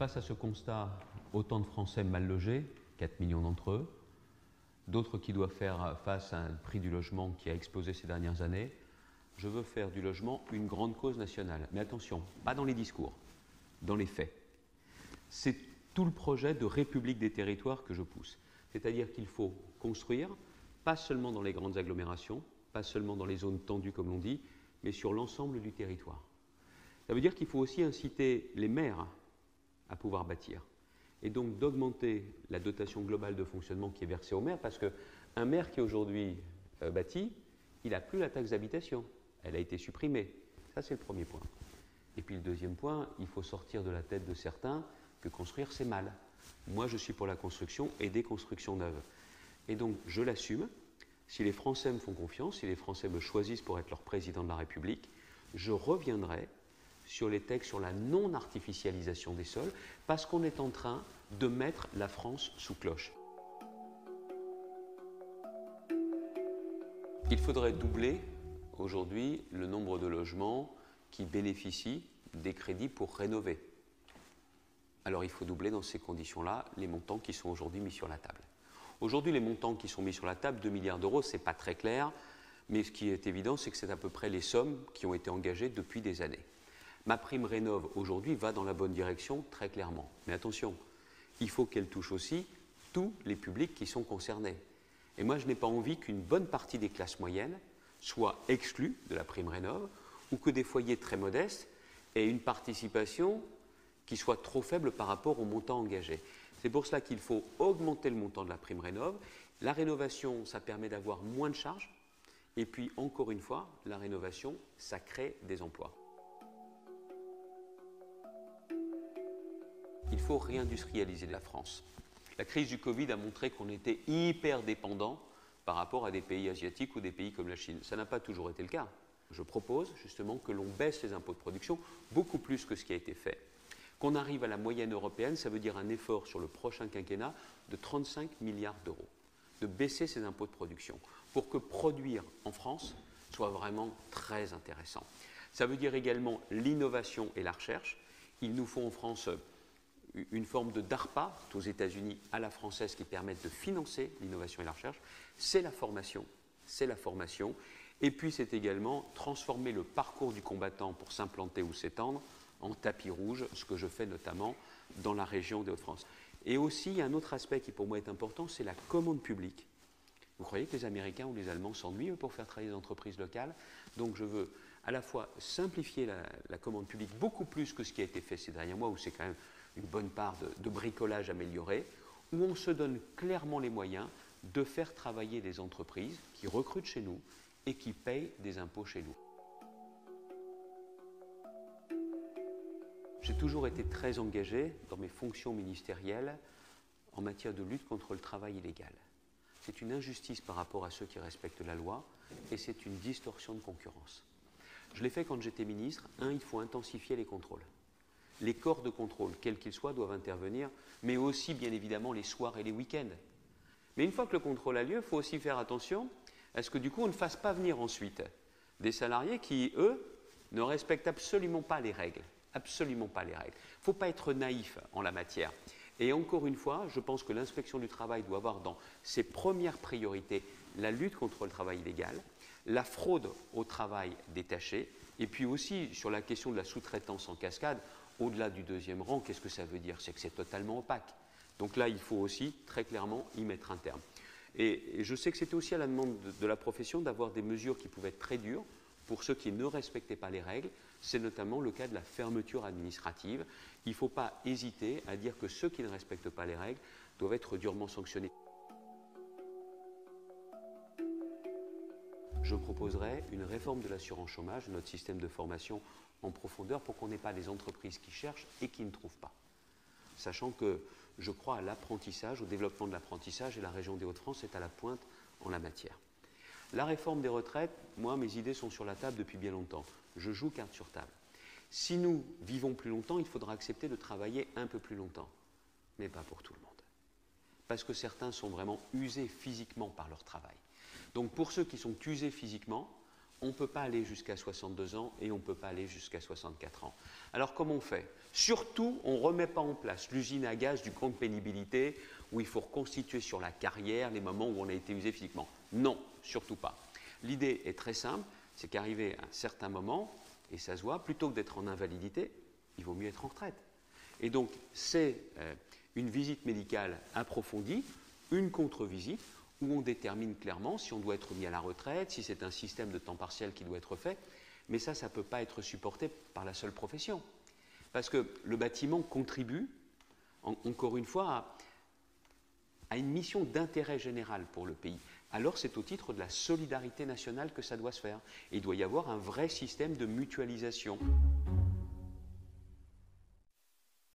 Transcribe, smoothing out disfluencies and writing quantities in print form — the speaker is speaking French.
Face à ce constat, autant de Français mal logés, 4 millions d'entre eux, d'autres qui doivent faire face à un prix du logement qui a explosé ces dernières années, je veux faire du logement une grande cause nationale. Mais attention, pas dans les discours, dans les faits. C'est tout le projet de République des territoires que je pousse. C'est-à-dire qu'il faut construire, pas seulement dans les grandes agglomérations, pas seulement dans les zones tendues comme l'on dit, mais sur l'ensemble du territoire. Ça veut dire qu'il faut aussi inciter les maires à pouvoir bâtir. Et donc d'augmenter la dotation globale de fonctionnement qui est versée aux maires, parce qu'un maire qui aujourd'hui bâtit, il n'a plus la taxe d'habitation. Elle a été supprimée. Ça, c'est le premier point. Et puis le deuxième point, il faut sortir de la tête de certains que construire, c'est mal. Moi, je suis pour la construction et des constructions neuves. Et donc, je l'assume. Si les Français me font confiance, si les Français me choisissent pour être leur président de la République, je reviendrai sur les textes sur la non-artificialisation des sols, parce qu'on est en train de mettre la France sous cloche. Il faudrait doubler aujourd'hui le nombre de logements qui bénéficient des crédits pour rénover. Alors il faut doubler dans ces conditions-là les montants qui sont aujourd'hui mis sur la table. Aujourd'hui, les montants qui sont mis sur la table, 2 milliards d'euros, ce n'est pas très clair, mais ce qui est évident, c'est que c'est à peu près les sommes qui ont été engagées depuis des années. Ma prime rénov' aujourd'hui va dans la bonne direction très clairement. Mais attention, il faut qu'elle touche aussi tous les publics qui sont concernés. Et moi, je n'ai pas envie qu'une bonne partie des classes moyennes soient exclues de la prime rénov' ou que des foyers très modestes aient une participation qui soit trop faible par rapport au montant engagé. C'est pour cela qu'il faut augmenter le montant de la prime rénov'. La rénovation, ça permet d'avoir moins de charges. Et puis, encore une fois, la rénovation, ça crée des emplois. Il faut réindustrialiser la France. La crise du Covid a montré qu'on était hyper dépendant par rapport à des pays asiatiques ou des pays comme la Chine. Ça n'a pas toujours été le cas. Je propose justement que l'on baisse les impôts de production beaucoup plus que ce qui a été fait. Qu'on arrive à la moyenne européenne, ça veut dire un effort sur le prochain quinquennat de 35 milliards d'euros. De baisser ces impôts de production pour que produire en France soit vraiment très intéressant. Ça veut dire également l'innovation et la recherche. Il nous faut en France une forme de DARPA, aux États-Unis à la française, qui permettent de financer l'innovation et la recherche. C'est la formation, c'est la formation. Et puis c'est également transformer le parcours du combattant pour s'implanter ou s'étendre en tapis rouge, ce que je fais notamment dans la région des Hauts-de-France. Et aussi, il y a un autre aspect qui pour moi est important, c'est la commande publique. Vous croyez que les Américains ou les Allemands s'ennuient pour faire travailler des entreprises locales? Donc je veux à la fois simplifier la commande publique beaucoup plus que ce qui a été fait ces derniers mois, où c'est quand même une bonne part de bricolage amélioré, où on se donne clairement les moyens de faire travailler des entreprises qui recrutent chez nous et qui payent des impôts chez nous. J'ai toujours été très engagé dans mes fonctions ministérielles en matière de lutte contre le travail illégal. C'est une injustice par rapport à ceux qui respectent la loi et c'est une distorsion de concurrence. Je l'ai fait quand j'étais ministre. Il faut intensifier les contrôles. Les corps de contrôle, quels qu'ils soient, doivent intervenir, mais aussi, bien évidemment, les soirs et les week-ends. Mais une fois que le contrôle a lieu, il faut aussi faire attention à ce que, du coup, on ne fasse pas venir ensuite des salariés qui, eux, ne respectent absolument pas les règles. Absolument pas les règles. Il ne faut pas être naïf en la matière. Et encore une fois, je pense que l'inspection du travail doit avoir dans ses premières priorités la lutte contre le travail illégal, la fraude au travail détaché, et puis aussi sur la question de la sous-traitance en cascade, au-delà du deuxième rang, qu'est-ce que ça veut dire? C'est que c'est totalement opaque. Donc là, il faut aussi très clairement y mettre un terme. Et je sais que c'était aussi à la demande de la profession d'avoir des mesures qui pouvaient être très dures pour ceux qui ne respectaient pas les règles. C'est notamment le cas de la fermeture administrative. Il ne faut pas hésiter à dire que ceux qui ne respectent pas les règles doivent être durement sanctionnés. Je proposerai une réforme de l'assurance chômage, de notre système de formation en profondeur, pour qu'on n'ait pas des entreprises qui cherchent et qui ne trouvent pas. Sachant que je crois à l'apprentissage, au développement de l'apprentissage, et la région des Hauts-de-France est à la pointe en la matière. La réforme des retraites, moi, mes idées sont sur la table depuis bien longtemps. Je joue carte sur table. Si nous vivons plus longtemps, il faudra accepter de travailler un peu plus longtemps, mais pas pour tout le monde. Parce que certains sont vraiment usés physiquement par leur travail. Donc pour ceux qui sont usés physiquement, on ne peut pas aller jusqu'à 62 ans et on ne peut pas aller jusqu'à 64 ans. Alors comment on fait? Surtout, on ne remet pas en place l'usine à gaz du compte pénibilité où il faut reconstituer sur la carrière les moments où on a été usé physiquement. Non, surtout pas. L'idée est très simple, c'est qu'arrivé à un certain moment, et ça se voit, plutôt que d'être en invalidité, il vaut mieux être en retraite. Et donc, c'est une visite médicale approfondie, une contre-visite, où on détermine clairement si on doit être mis à la retraite, si c'est un système de temps partiel qui doit être fait. Mais ça ne peut pas être supporté par la seule profession. Parce que le bâtiment contribue, encore une fois, à une mission d'intérêt général pour le pays. Alors c'est au titre de la solidarité nationale que ça doit se faire. Et il doit y avoir un vrai système de mutualisation.